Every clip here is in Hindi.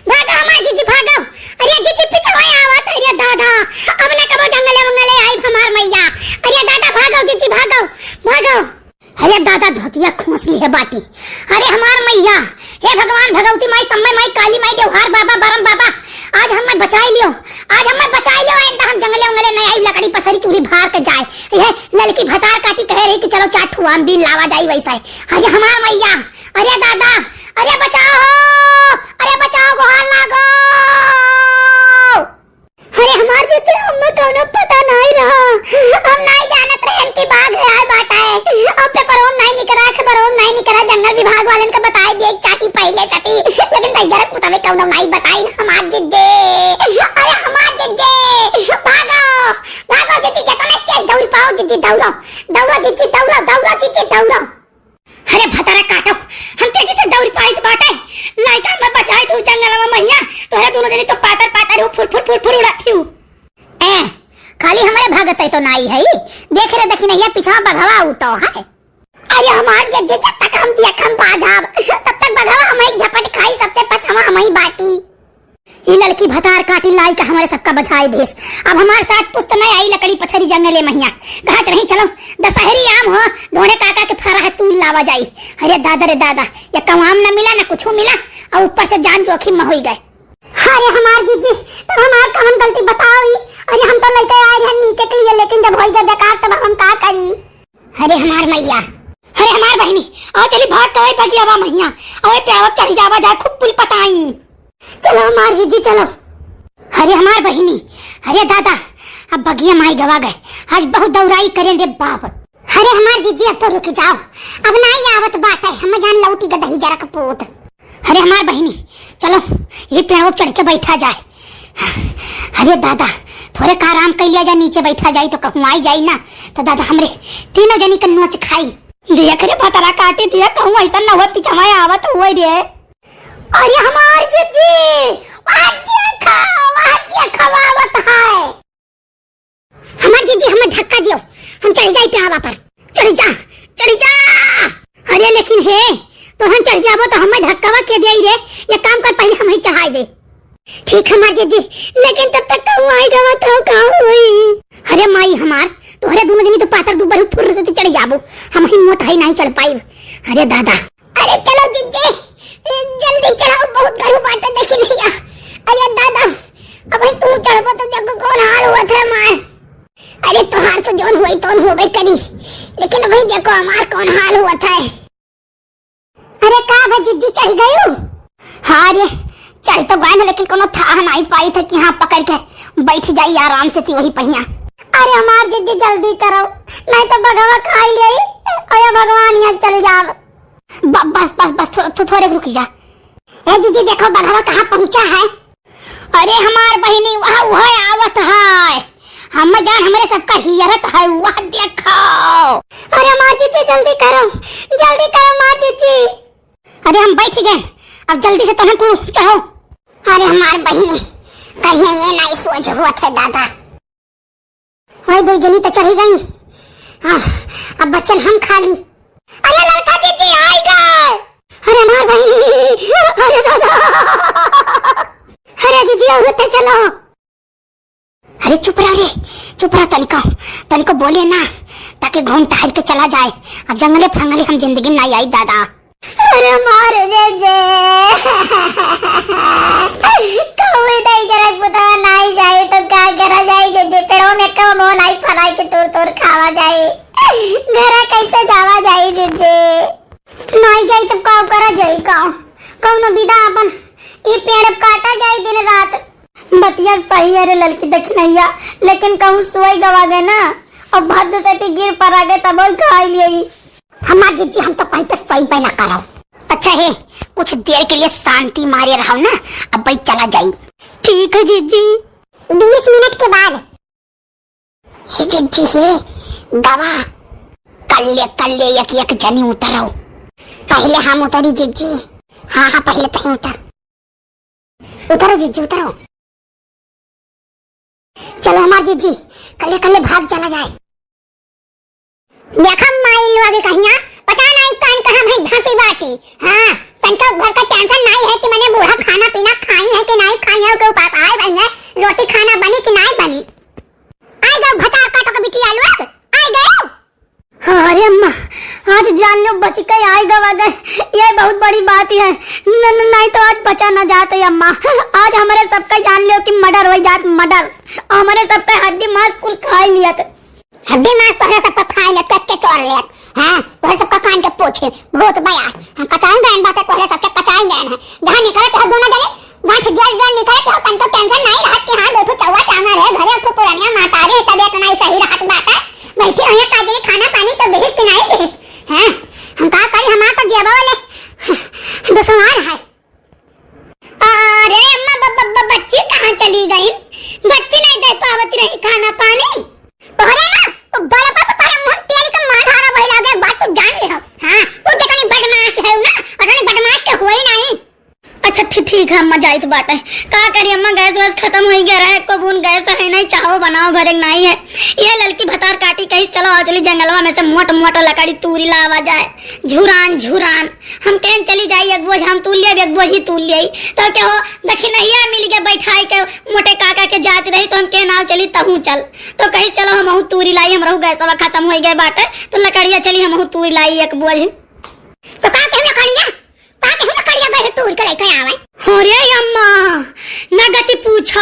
भागो हमार जीजी भागो। अरे जीजी पिछवा आवत अरे दादा अब ना कबो जंगले वंगले आई हमार मैया। अरे दादा भागो जीजी भागो भागो। अरे दादा धोतिया खोस ली है बाटी। अरे हमार मैया हे भगवान भगवती माई समय माई काली माई देवहार बाबा बरम बाबा आज हमें बचाई लियो। आज हमें बचाई लियो इंदा हम जंगले वंगले नहीं आई लकड़ी पथरी चूरी भार के जाए। ये ललकी भतार काटी कह रही कि चलो चाट ठुआम भी लावा जाई वैसा है। अरे हमार मैया अरे दादा अरे बचाओ गुहार लागो। अरे हमार जीते हमें कोनो पता नहीं रहा। हम नहीं जानत रहे कि बाघ है बाटा है। अब पेपर हम नहीं निकला खबर हम नहीं निकला जंगल विभाग वालन का बताई दे चाटी पहले चाटी लेकिन तैयार पुतवे कोनो नहीं बताई हमार जीजे। अरे हमार जीजे भागो भागो जीजी जतने तेज दौड़ पाओ जीजी दौड़ो दौड़ो जीजी दौड़ो जीजी दौड़ो। अरे भतारा काटो हम तेजी से दौड़ पाई तो बाटे लाइका में बचाई तू जंगल में मैया तोरे दोनों जनी तो पातर पातर फुर उड़ाती हूं। ए खाली हमारे भागत है तो नहीं है देख रे देखी नहीं पीछा बघवा उतो है। अरे हमार जज जब तक हम दिया खम बाजाब तब तक बघवा हमें झपट खाई सबसे पछवा हमें बाटी। ये लड़की भतार काटी लाई का हमारे सबका बचाई देश। अब हमारे साथ पुस्त नहीं आई लकड़ी पथरी जंगले मैया कहत नहीं चलो दशहरी आम हो ढोने काका के फारा है तू लावा जाई। अरे दादा रे दादा ये कमाम न मिला न कुछ मिला और ऊपर से जान जोखिम में हो गए। अरे हमार जीजी तब हमार कौन गलती बताओ। अरे हम तो लेके आए हैं नीचे के लिए लेकिन जब हो गया बेकार तब हम का करी। अरे हमार मैया अरे हमार बहनी आओ चली भाग तो पगी आवा मैया और प्यार चढ़ जावा जाए खूब पुल पताई। चलो हमार जीजी चलो। अरे हमार बहनी अरे दादा अब बगिया माई गवा गए आज बहुत दौड़ाई करें रे बाप। अरे हमार जीजी अब तो रुक जाओ अब नहीं आवत बात है हम जान लौटी गदही जरा कपूत। अरे हमार बहनी चलो ये पेड़ चढ़ के बैठा जाए। अरे दादा थोड़े का आराम कर लिया जाए नीचे बैठा जाए तो कहूँ आई जाए ना तो दादा हमरे तीनों जनी का नोच खाई दिया करे भतरा काटे दिया कहूँ ऐसा न हुआ पीछा आवत हुआ रे। अरे हमार जीजी वाद्य खवावत है। हमार जीजी हमें धक्का दियो हम चढ़ जाए पेड़वा पर चढ़ जा। अरे लेकिन हे तो हम चढ़ जाबो तो हमें धक्कावा के दे रे ये काम कर पहले हमें चढ़ाई दे। ठीक हमार जीजी लेकिन तब तक कहूँ आई गवा तो का होई। अरे माई हमार तोहरे दोनों जनी तो पातर दुबर फुर से चढ़ जाबो हम ही मोटाई नहीं चढ़ पाई। अरे दादा अरे चलो जीजी जल्दी चलाओ बहुत गरु बाटे देखी नहीं। अरे दादा अब तू चढ़बो तो देखो कौन हाल हुआ था मार। अरे तोहार तो जोन हुई तोन होबे करी लेकिन अभी देखो हमार कौन हाल हुआ था। अरे का भजीजी चढ़ गयो। हाँ रे चढ़ तो गए लेकिन कोनो था नहीं पाई था कि हाँ पकड़ के बैठ जाई आराम से थी वही पहिया। अरे हमार जीजी जल्दी करो नहीं तो बगवा खाई ले। अरे भगवान यहाँ चल जाओ बस थोड़े रुक जा। ए जीजी देखो बघवा कहाँ पहुँचा है। अरे हमार बहनी वहाँ आवत है हम जान हमारे सबका हियरत है वहाँ देखो। अरे हमार जीजी जल्दी करो मार जीजी। अरे हम बैठ गए अब जल्दी से तुम को चढ़ो। अरे हमार बहनी कहीं ये नहीं सोच हुआ था दादा वही दो जनी तो चढ़ी गई। हाँ अब बच्चन हम खा ली। अरे लड़का जीजी आई गए। अरे हमार बहनी अरे दादा अरे जीजी औरत चलो। अरे चुप रहो तनिको बोले ना ताकि घूम टहल के चला जाए। अब जंगले फंगले हम जिंदगी नहीं आई दादा। अरे मार जीजी कोई नहीं जरा पता नहीं जाए तो क्या करा जाए जीजी पेड़ों में कम हो नहीं फलाई के तोड़ खावा जाए घर कैसे जावा जाए जीजी नहीं जाए तब का करा जाए कौन विदा अपन ये पेड़ काटा जाए दिन रात। बतिया सही है रे लड़की देखी नहीं लेकिन कहूँ सोई गवा गए ना और भद्द से गिर पर आ गए तब खा लिए। हमार जीजी हम तो कहते सोई पे ना करो। अच्छा है कुछ देर के लिए शांति मारे रहो ना अब भाई चला जाए। ठीक है जीजी 20 मिनट के बाद। हे जीजी है दवा कर ले एक जनी उतरो। पहले हम उतरी जीजी। हाँ पहले कहीं उतरो जीजी उतरो। चलो हमार जीजी कल्ले भाग चला जाए। देखा माइल वाले कहिया पता नहीं कौन कहां भाई घासी बाटी। हाँ तनका घर का टेंशन नहीं है कि मैंने बूढ़ा खाना पीना खाई बात है नहीं तो आज बचा न जाते अम्मा। आज हमारे सबका जान लियो कि मर्डर हो जात मर्डर। हमारे सबका हड्डी मांस कुल खा लिया थे। हड्डी मांस तोहरे सबका खा लिया कट के तोड़ लिया। हां तोहरे सबका कान के पूछे बहुत बया कचाएं गए बात तोहरे सबके कचाएं गए हैं। जहां निकले तो दोनों जने वहां से गल निकले तो तनको टेंशन नहीं रहत कि हां देखो चौवा चांगा रहे घरे को पुरानिया माता रे तबीयत नहीं सही रहत बात है। बैठी है काजरी खाना पानी तो बेहिस पिनाई बेहिस। हां हम का करी हमार तो गेबा वाले दुश्मन है। अरे अम्मा बच्ची कहां चली गई? बच्ची नहीं दे पावत रही खाना पानी। तोहरे ना तो बड़ा पापा तारा मुंह तेल का माधारा भइला गया बात तो जान ले। हां वो देखनी बदमाश है ना और बदमाश के होई नहीं। अच्छा ठीक है अम्मा जाइत बात है का करी अम्मा गैस वैस खत्म हो गया रहा को बुन गैस है नहीं चाहो बनाओ घरे नहीं है। ये लड़की भतार काटी कही चलो आ चली जंगलवा में से मोट मोटा लकड़ी तूरी लावा जाए झुरान झुरान। हम कहीं चली जाई एक बोझ हम तूल लिया एक बोझ ही तूल लिया तो क्या हो देखी नैया मिल के बैठाई के मोटे काका के जाती रही तो हम के नाव चली तहू चल तो कही चलो हम तूरी लाई हम रहू गैसवा खत्म हो गए बात तो लकड़िया चली हम तूरी लाई एक बोझ तो का के लकड़िया तूर के लेके आवे। अरे अम्मा न गति पूछो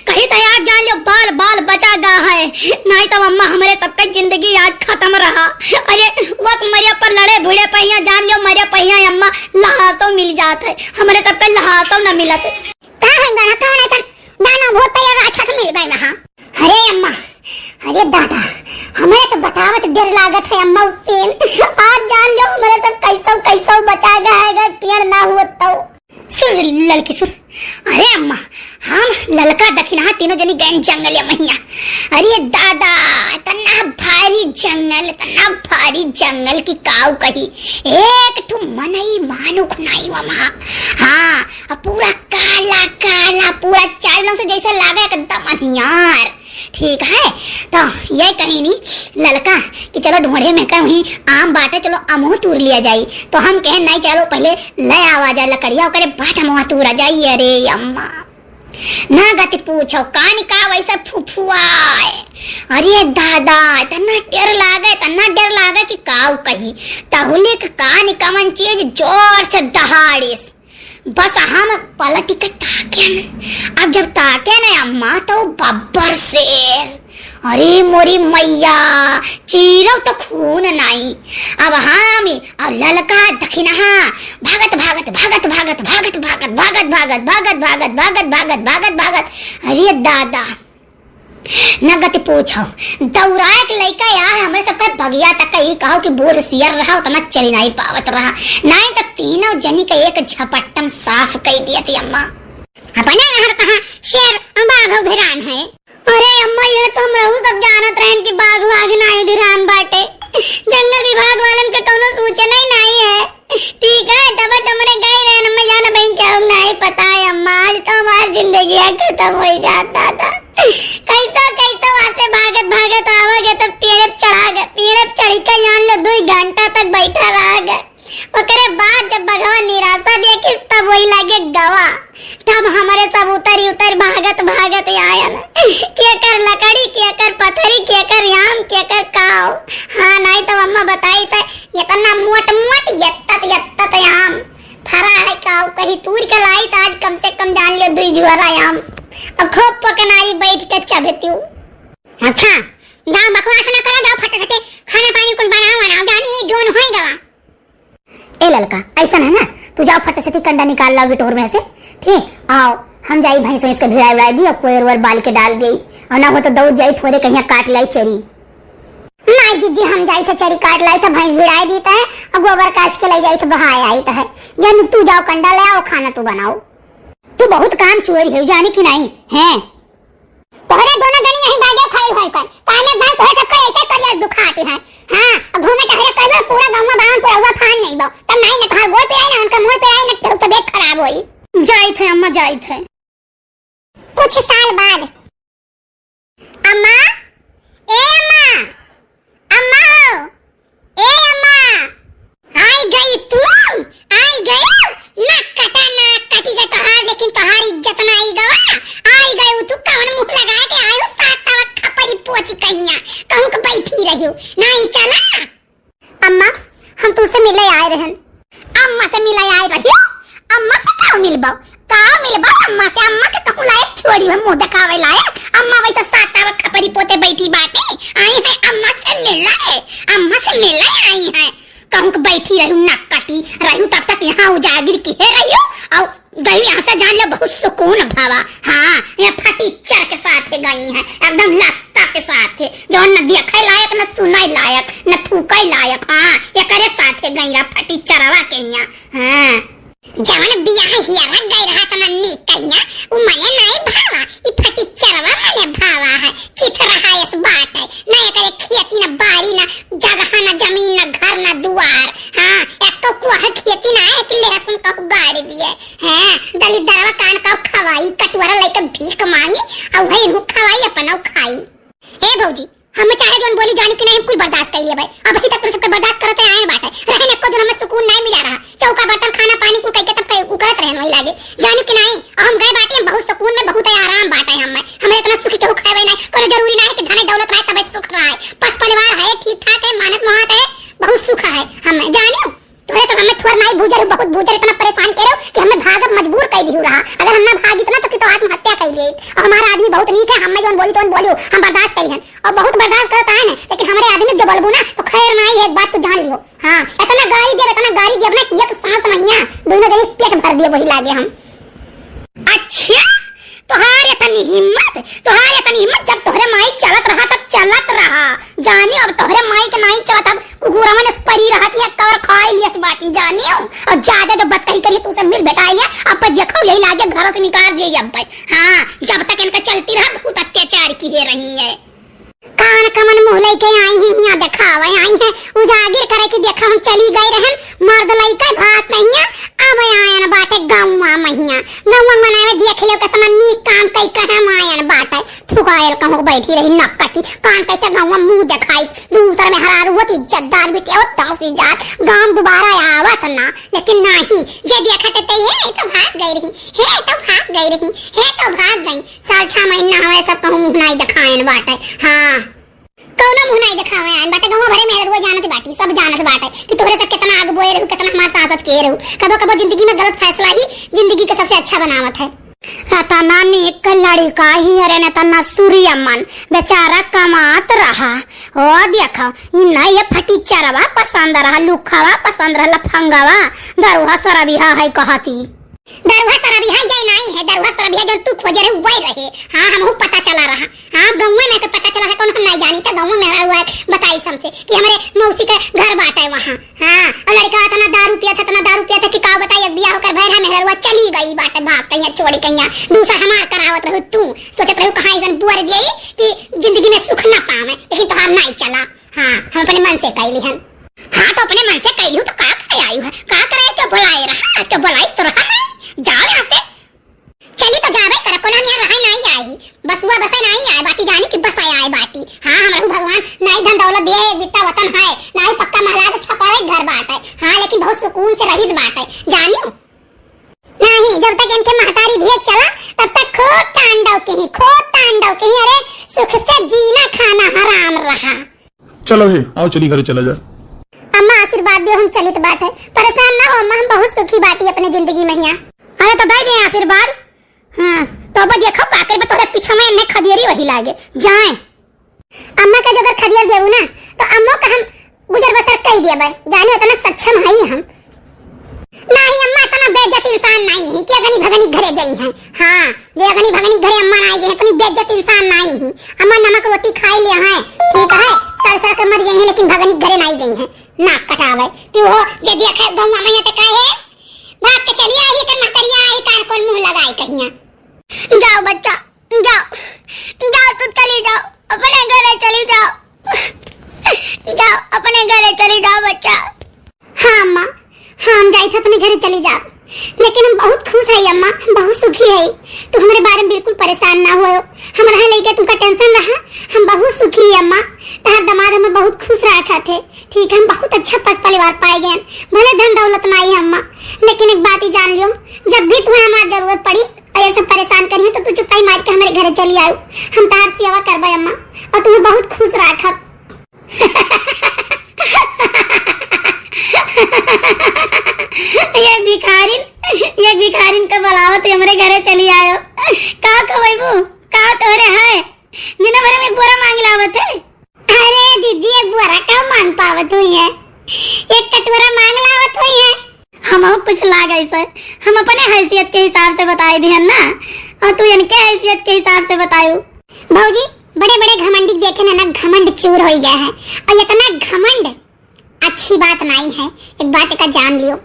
कहीं तो याद जान लो बाल बाल बचा गा है नहीं तो अम्मा हमारे सबका जिंदगी आज खत्म रहा। अरे बस मरिया पर लड़े बूढ़े पहिया जान लो मरिया पहिया अम्मा लहासो मिल जात है हमारे सबका लहासो न मिलत का है गाना कौन है गाना बहुत तैयार अच्छा से मिल गए ना। अरे अम्मा अरे दादा हमें तो बतावत देर लागत है अम्मा उससे आज जान लो हमारे सब कैसो बचा गया है पेड़ ना हुआ तो सुन लड़की सुन। अरे अम्मा हम ललका दक्षिणा तीनों जनी गए जंगल या मैया। अरे दादा तना भारी जंगल की काऊ कही एक ठू मनई मानुक नहीं वमा। हाँ पूरा काला काला पूरा चारों से जैसे लागे एकदम अनियार ठीक है। तो ये कहीं नहीं ललका कि चलो ढूंढे में कर वहीं आम बाटे चलो अमो तूर लिया जाई तो हम कहे नहीं चलो पहले ले आवा जाए लकड़िया करे बात हम तूरा जाई। अरे अम्मा ना गति पूछो कान का वैसा फुफुआए। अरे दादा तना डर लागे कि काऊ कही तहुले कान कमन चीज जोर से दहाड़िस बस हम पलटी के ताके न। अब जब ताके न अम्मा तो बब्बर शेर। अरे मोरी मैया चीरो तो खून नहीं। अब हम और ललका दक्षिणा भागत। अरे दादा न गति पूछो दौड़ाए के लइका यार हमारे सबका बगिया तक ही कहो कि बूढ़ सियर रहा उतना चल नहीं पावत रहा नहीं तो तीनों जनी का एक झपट्टम साफ कर दिया थी अम्मा। अपना घर कहाँ शेर बाघ भिरान है। अरे अम्मा ये तो हम रहू सब जानत रहन कि बाघ नहीं भिरान बाटे जंगल विभाग वालन के कोनो सूचना ही नहीं है। ठीक है तब तुमरे गए रहन अम्मा जाना बहन क्या नहीं पता है अम्मा आज तो हमारी जिंदगी खत्म हो जाता था। कैसा वहां से भागत आवागे तो पेड़ चढ़ी के जान लो 2 घंटा तक बैठा रह गए। ओकरे बाद जब भगवा निराशा देखी तब वही लगे गवा तब हमारे सब उतर भागत आया ना क्या कर लकड़ी क्या कर पत्थरी क्या कर याम क्या कर काव। हाँ नहीं तो अम्मा बताई था ये करना मोट यत्तत याम फरा है काव कहीं तूर के लाई तो आज कम से कम जान लो 2 जुआरा याम अब खूब पकनारी बैठ के चबती हूँ। अच्छा गाँव बकवास ना करा गाँव फट सके खाना पानी कुछ बनाओ जानी जोन होई गवा। ए ललका ऐसा है ना तू जाओ फट से कंडा निकाल ला बिटोर में से ठीक आओ हम जाई भैंस इसके भिड़ाई दी और कोयर बाल के डाल दी और ना हो तो दौड़ जाई थोड़े कहीं काट लाई चरी। नहीं जीजी हम जाई थे चरी काट लाई था भैंस भिड़ाई दी है और गोबर काच के ले जाई थे बहाए आई है जन तू जाओ कंडा ले आओ खाना तू बनाओ। तू बहुत काम चोरी है जानी कि नहीं है तोहरे दोनों जनी नहीं भागे खाई होई कर काने भाई तोहरे सबका ऐसे करिया दुखाती है। हां घूमे टहरे कर पूरा गांव में बावन पूरा हुआ फान नहीं बो तब नहीं न खार गोल पे आई ना उनका मुंह पे आई ना तबीयत खराब होई। जाई थे अम्मा जाई थे कुछ साल बाद अम्मा ए अम्मा ए अम्मा आई गई तू आई गई ना कटी के तोहार लेकिन तोहार इज्जत ना आई गवा आई गई तू कौन मुंह लगा के आयो साता खपरी पोची कहिया कहूं के बैठी रही हो नहीं चला। अम्मा हम तुझसे मिले आए रहन अम्मा से मिले आए रही अम्मा से, अम्मा के कहूं लायक छोड़ी है मुंह दिखावे लायक। अम्मा वैसे साता खपरी पोते बैठी बाटे, आई है अम्मा से मिलना है, अम्मा से मिलना आई है। कहूं कि बैठी रहूं नक कटी रहूं तब तक यहाँ उजागिर की है रहियो और गई यहाँ से जान ले बहुत सुकून भावा। हाँ यहाँ फटीचर के साथ है गई है, एकदम लत्ता के साथ है, जो न देखे लायक न सुनाई लायक न थूके लायक। हाँ ये करे साथ है गई फटीचरवा के यहाँ। हाँ जवन बियाह हियरा गई रहा तना नी कहिया उ मने नहीं भावा, ई फटीचरवा मने भावा है। चित रहा इस बात है ना, ये करे खेती न बारी न जगह न जमीन न घर न दुआर। हाँ एक तो को है खेती ना है कि लहसुन का गाड़ी दिए हैं, दलित दरवा कान का खवाई कटवरा लेके भीख मांगी और वही नु खवाई अपन खाई। ए भौजी हम चाहे जोन बोली जानी कि नहीं कुल बर्दाश्त कर लिए भाई, अब अभी तक तो सबके बर्दाश्त करते आए बाटे, रहने को दिन हमें सुकून नहीं मिला रहा, चौका बर्तन खाना पानी कुल कह के तब उकरत रहन वही लागे जानी कि नहीं। हम गए बाटे हम बहुत सुकून में बहुत आराम बाटे, हमें इतना सुखी तो खावे नहीं, कोई जरूरी नहीं कि धन दौलत रहे तब सुख रहा है, बस परिवार है ठीक ठाक है मानत मोहत है, बहुत सुख है हमें जानियो। तोरे सब हमें थोड़ा नहीं भूजर बहुत भूजर इतना परेशान करो कि हमें भागब मजबूर कर दियो रहा, अगर हम ना भागी इतना तो आत्महत्या कर लिए। और हमारा आदमी बहुत नीक है, हमें जोन बोली तो बोलियो हम बर्दाश्त करी हैं और बहुत बर्दाश्त करता है ना, लेकिन हमारे आदमी जब बोलबो ना तो खैर नहीं है, एक बात तो जान लियो। हाँ इतना गाली दे ना कि एक सांस महीना दोनों जने पेट भर दिए वही लागे हम। अच्छा तोहार इतनी हिम्मत जब तोहरे माई चलत रहा तब चलत रहा जानी, अब तोहरे माई के नहीं चलत अब कुकुरवा ने परी रहत या कवर खाई लियत बाटी जानियो, और ज्यादा जो बदतही करी तू से मिल बेटाई ले अब पर देखो यही लागे घर से निकाल दिए अब भाई। हाँ जब तक इनका चलती रहा बहुत अत्याचार की रही है। कान कमन मुंह लेके आई है यहाँ दिखावे आई है उजागिर करे कि देखा हम चली गई रहन मर्द लइका भात नहीं अब आयन बाटे गाँव महिया गाँव मनावे देख लियो कितना नीक काम कई कहे आयन बाटे थुकायल कहूं बैठी रही नक्कटी कान कैसे गाँव मुंह दिखाई दूसरा में हरारुत इज्जतदार बिटिया हो तौसी जात गाँव दोबारा आवत ना, लेकिन नहीं जे देखते ते है तो भाग गई रही है तो भाग गई साल 6 महीना हवे सब कहूं मुंह नहीं दिखायन बाटे। हाँ कौनो मुंह नहीं दिखावे आन बाटे गाँव भरे में रोज जानत बाटी सब जानत बाटे कि तोहरे सब कितना आगे बोए रहू कितना हमार सासत के रहू, कबो जिंदगी में गलत फैसला ही जिंदगी का सबसे अच्छा बनावत है। तना नीक लड़का ही अरे न तना सूर्यमन बेचारा कमात रहा और देखा नहीं ये फटीचरवा पसंद रहा लुखावा पसंद रहा लफंगावा दरुहा सरबिहा है कहती दरुहा सरबिहा ये नहीं है दरुहा सरबिहा जो तू खोजे रहे वही रहे। हाँ हमहू पता चला रहा। हाँ गाँव में तो पता चला है कौन हम नहीं जानी तो गाँव में हुआ बताई हमसे कि हमारे मौसी का घर बाटा है वहाँ। हाँ और लड़का था ना दारू पिया था कि का बताई बियाह होकर भैर मेहर हुआ चली गई बाटे भाग कहीं छोड़ कहीं दूसरा हमार करावत रहू तू सोचत रहू कहाँ ऐसा बुआर दिए कि जिंदगी में सुख ना पावे, लेकिन तोहार नहीं चला। हाँ हम अपने मन से कैली हन। हाँ तो अपने मन से कैलू तो का करे आई है का करे क्यों बुलाए रहा क्यों बुलाई तो रहा नहीं जाओ यहाँ से चली तो जावे कर कोना यहाँ रहा नहीं आई बस हुआ बस नहीं आए बाटी जानी कि बस आए बाटी। हाँ हमरू भगवान नहीं धन दौलत दे बिता वतन है नहीं पक्का महला के छपावे घर बाटे। हाँ लेकिन बहुत सुकून से रही बाटे जानियो नहीं जब तक इनके महतारी दिए चला तब तक खूब तांडव के ही अरे सुख से जीना खाना हराम रहा। चलो हे आओ चली घर चला जा। अम्मा आशीर्वाद दियो हम चलित बात है परेशान ना हो अम्मा हम बहुत सुखी बाटी अपने जिंदगी में यहाँ। अरे तो दे दे आशीर्वाद। हाँ तो अब देखो काकर में तोरे पीछे में ने खदियरी वही लागे जाए अम्मा का जो अगर खदियर देऊ ना तो अम्मा का हम गुजर बसर कह दिया भाई जाने उतना सक्षम है हम नहीं अम्मा इतना बेइज्जत इंसान नहीं है कि अगनी भगनी घरे गई है। हाँ जे अगनी भगनी घरे अम्मा नहीं गई इतनी बेइज्जत इंसान नहीं है। अम्मा नमक रोटी खाई लिया है ठीक है सर के मर गई है लेकिन भगनी घरे नहीं गई है नाक कटावे कि वो जे देखे गाँव में ये तो काहे भाग के चली आई कर मतरिया आई कार कौन मुंह लगाई कहिया। जाओ बच्चा जाओ तो चली जाओ अपने घरे चली जाओ अपने घरे चली जाओ बच्चा। हाँ अम्मा हाँ हम जाए थे अपने घरे चली जाओ लेकिन हम बहुत खुश है अम्मा बहुत सुखी है तो हमारे बारे में बिल्कुल परेशान ना हो हमारा लेके तुमका टेंशन रहा हम बहुत सुखी है अम्मा तार दामाद हमें बहुत खुश रखा थे ठीक है हम बहुत अच्छा परिवार पाए गए भले धन दौलत ना आई अम्मा लेकिन एक बात ही जान लियो जब भी तुम्हें हमारी जरूरत पड़ी और ये सब परेशान करिए तो तू चुपाई मार के हमारे घरे चली आओ हम तार सेवा करबे अम्मा और तुम्हें बहुत खुश रखा। ये भिखारिन का बुलावत हमरे घरे चली आयो। का खवेबू का तोरे है दिन भर में एक बोरा मांग लावत है। अरे दीदी एक बोरा का मांग पावत हुई है, एक कटोरा मांग लावत हुई है। हम कुछ लाग ऐसे हम अपने हैसियत के हिसाब से बताए दिहन ना, और तू इनके हैसियत के हिसाब से बतायो। भौजी बड़े बड़े घमंडी देखे ना घमंड चूर हो गया है, और इतना घमंड अच्छी बात नहीं है। एक बात का जान लियो।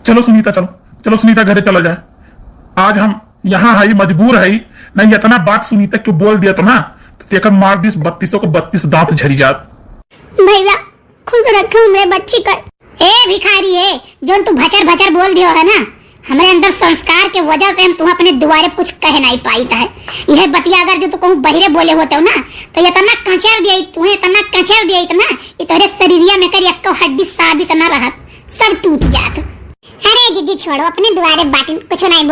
चलो सुनीता, चलो चलो सुनीता घरे चला जाए। आज हम यहाँ है मजबूर है, नहीं इतना बात सुनीता क्यों बोल दिया तो ना, तो तेकर मार दिस 32 को 32 दांत झरी जात। भैया खुद रखो हमरे बच्ची का। ए भिखारी है जो तू भचर भचर बोल दियो है ना, हमारे अंदर संस्कार के वजह से हम तुम अपने दुआरे कुछ कह नहीं पाई है। यह बतिया अगर जो तू कहूँ बहिरे बोले होते हो ना, तो इतना कचर दिया तुम्हें, इतना कचर दिया इतना ये तेरे शरीरिया में कर एक हड्डी साबित न रहा, सब टूट जात। अरे दीदी छोड़ो, अपने दुआरे बात कुछ नहीं बोल।